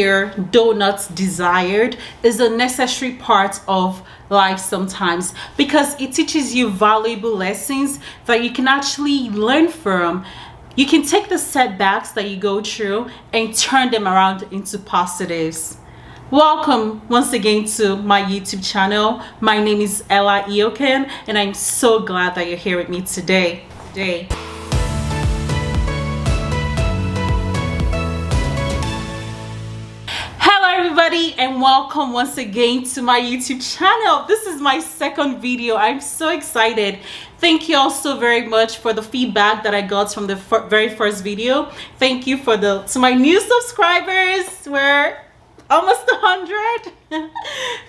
fear, though not desired, is a necessary part of life sometimes, because it teaches you valuable lessons that you can actually learn from. You can take the setbacks that you go through and turn them around into positives. Welcome once again to my YouTube channel. My name is Ella Ioken, and I'm so glad that you're here with me today. Hello everybody, and welcome once again to my YouTube channel. This is my second video. I'm so excited. Thank you all so very much for the feedback that I got from the very first video. Thank you to my new subscribers. We're almost 100.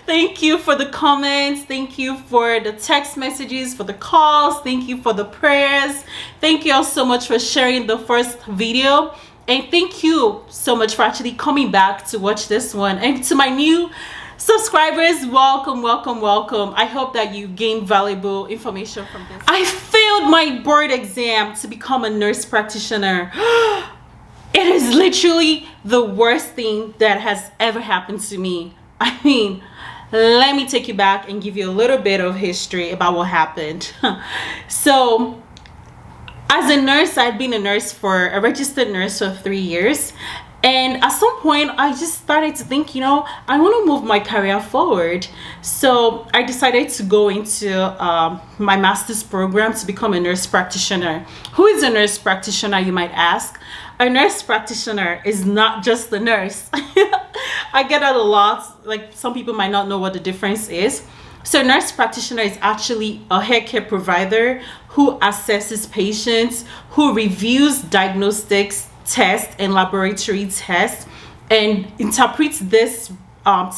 Thank you for the comments. Thank you for the text messages, for the calls. Thank you for the prayers. Thank you all so much for sharing the first video, and thank you so much for actually coming back to watch this one. And to my new subscribers, welcome. I hope that you gained valuable information from this. I failed my board exam to become a nurse practitioner. It is literally the worst thing that has ever happened to me. I mean, let me take you back and give you a little bit of history about what happened. So, as a nurse, I'd been a registered nurse for 3 years. And at some point, I just started to think, I want to move my career forward. So I decided to go into my master's program to become a nurse practitioner. Who is a nurse practitioner, you might ask? A nurse practitioner is not just a nurse. I get that a lot. Like, some people might not know what the difference is. So nurse practitioner is actually a healthcare provider who assesses patients, who reviews diagnostics, tests and laboratory tests, and interprets this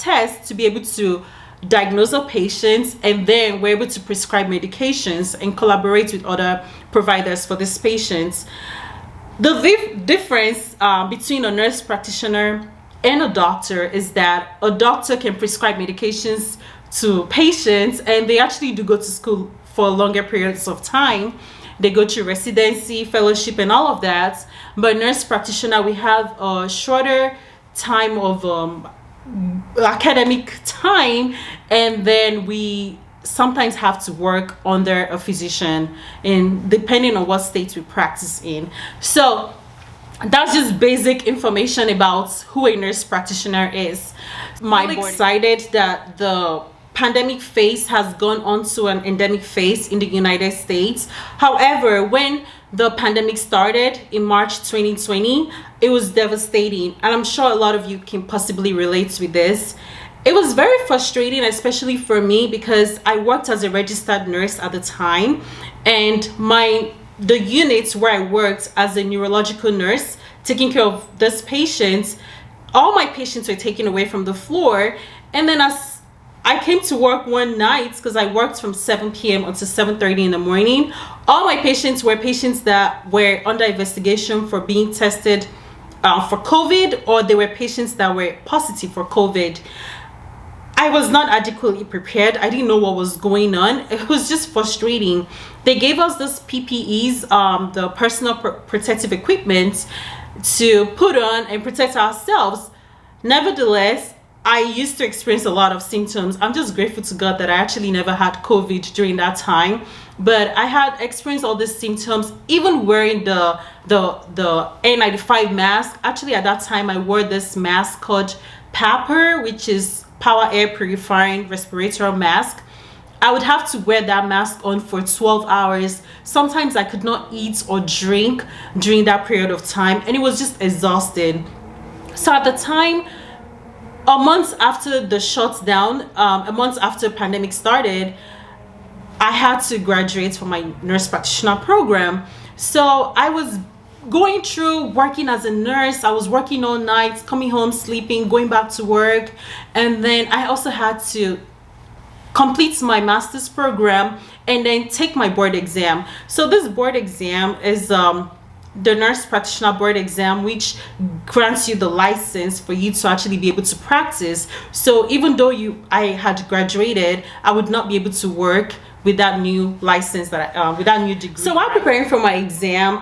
test to be able to diagnose a patient, and then we're able to prescribe medications and collaborate with other providers for these patients. The difference between a nurse practitioner and a doctor is that a doctor can prescribe medications to patients, and they actually do go to school for longer periods of time. They go to residency, fellowship, and all of that. But nurse practitioner, we have a shorter time of academic time, and then we sometimes have to work under a physician, and depending on what state we practice in. So that's just basic information about who a nurse practitioner is. I'm excited that the pandemic phase has gone on to an endemic phase in the United States. However, when the pandemic started in March 2020, it was devastating, and I'm sure a lot of you can possibly relate with this. It was very frustrating, especially for me, because I worked as a registered nurse at the time, and the units where I worked as a neurological nurse, taking care of this patients, all my patients were taken away from the floor. And then as I came to work one night, because I worked from 7 p.m. until 7:30 in the morning, all my patients were patients that were under investigation for being tested for COVID, or they were patients that were positive for COVID. I was not adequately prepared. I didn't know what was going on. It was just frustrating. They gave us this PPEs, the personal protective equipment, to put on and protect ourselves. Nevertheless, I used to experience a lot of symptoms. I'm just grateful to God that I actually never had COVID during that time, but I had experienced all these symptoms even wearing the N95 mask. Actually, at that time, I wore this mask called PAPR, which is Power Air Purifying Respirator Mask. I would have to wear that mask on for 12 hours. Sometimes I could not eat or drink during that period of time, and it was just exhausting. So at the time, a month after the shutdown, a month after pandemic started, I had to graduate from my nurse practitioner program. So I was going through working as a nurse. I was working all night, coming home, sleeping, going back to work. And then I also had to complete my master's program and then take my board exam. So this board exam is the Nurse Practitioner Board Exam, which grants you the license for you to actually be able to practice. So even though I had graduated, I would not be able to work with that new license, with that new degree. So while preparing for my exam,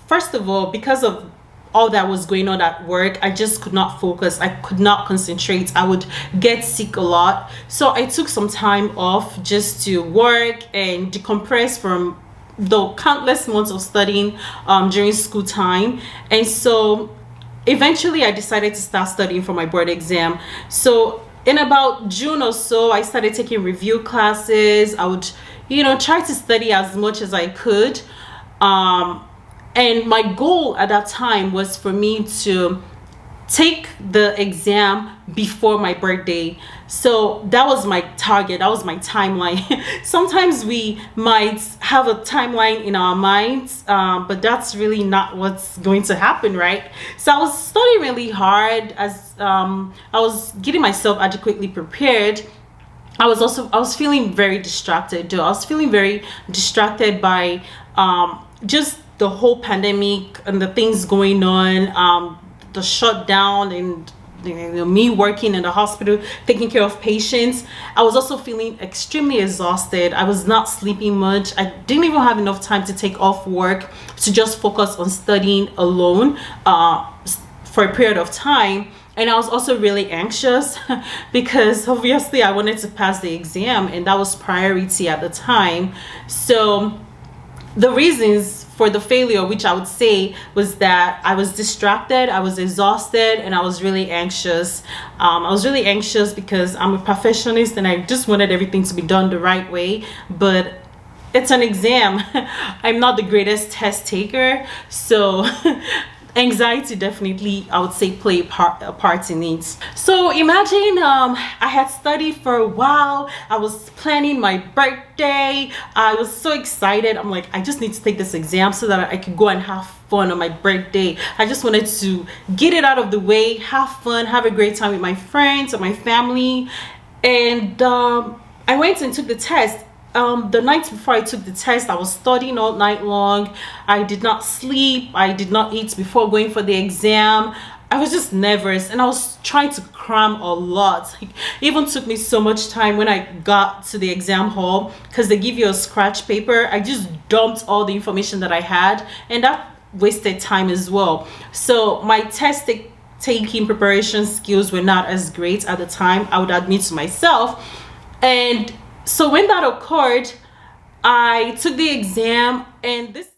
first of all, because of all that was going on at work, I just could not focus. I could not concentrate. I would get sick a lot. So I took some time off just to work and decompress from the countless months of studying during school time. And so eventually I decided to start studying for my board exam. So in about June or so, I started taking review classes. I would, try to study as much as I could. And my goal at that time was for me to take the exam before my birthday. So that was my target. That was my timeline. Sometimes we might have a timeline in our minds, but that's really not what's going to happen, right? So I was studying really hard as I was getting myself adequately prepared. I was feeling very distracted though. I was feeling very distracted by just the whole pandemic and the things going on, the shutdown, and me working in the hospital taking care of patients. I was also feeling extremely exhausted. I was not sleeping much. I didn't even have enough time to take off work to just focus on studying alone for a period of time. And I was also really anxious because obviously I wanted to pass the exam, and that was priority at the time. So the reasons for the failure, which I would say, was that I was distracted, I was exhausted, and I was really anxious. I was really anxious because I'm a perfectionist and I just wanted everything to be done the right way. But it's an exam. I'm not the greatest test taker, so anxiety definitely, I would say, play a part in it. So imagine I had studied for a while. I was planning my birthday. I was so excited. I'm like, I just need to take this exam so that I could go and have fun on my birthday. I just wanted to get it out of the way, have fun, have a great time with my friends or my family. And I went and took the test. The night before I took the test, I was studying all night long. I did not sleep. I did not eat before going for the exam. I was just nervous and I was trying to cram a lot. It even took me so much time when I got to the exam hall because they give you a scratch paper. I just dumped all the information that I had, and that wasted time as well. So my test taking preparation skills were not as great at the time, I would admit to myself. And so when that occurred, I took the exam, and this